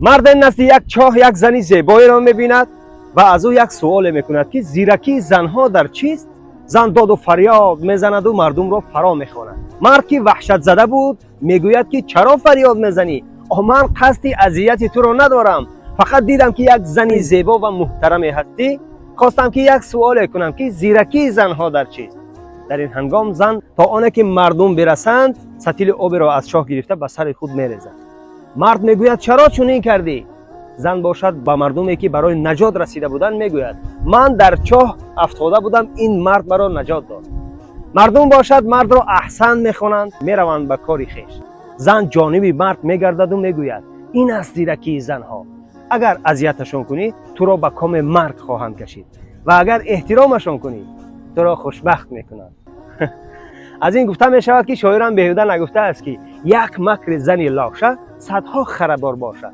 مرد نزد یک چاه یک زنی زیبایی را می‌بیند و از او یک سوال می‌کند که زیرکی زنها در چیست؟ زن داد و فریاد می‌زند و مردم را فرا می‌خواند. مرد که وحشت زده بود میگوید که چرا فریاد می‌زنی؟ من قصدی اذیت تو را ندارم، فقط دیدم که یک زنی زیبا و محترم هستی، خواستم که یک سوال کنم که زیرکی زنها در چیست. در این هنگام زن تا آنه که مردم برسند ستیل آب را از چاه گرفته به سر خود می‌ریزد. مرد میگوید چرا چنین کردی؟ زن باشد به مردمی که برای نجات رسیده بودند میگوید من در چاه افتاده بودم، این مرد مرا نجات داد. مردم باشد مرد را احسن میخوانند، میروند به کار خویش. زن جانب مرد میگردد و میگوید این است زیرکی زنها، اگر اذیتشان کنی تو را به کام مرگ خواهند کشید و اگر احترامشان کنی تو را خوشبخت میکنند. از این گفته می شود که شاعران بیهوده نگفته است که یک مکر زنی لاشه صدها خرابار باشد.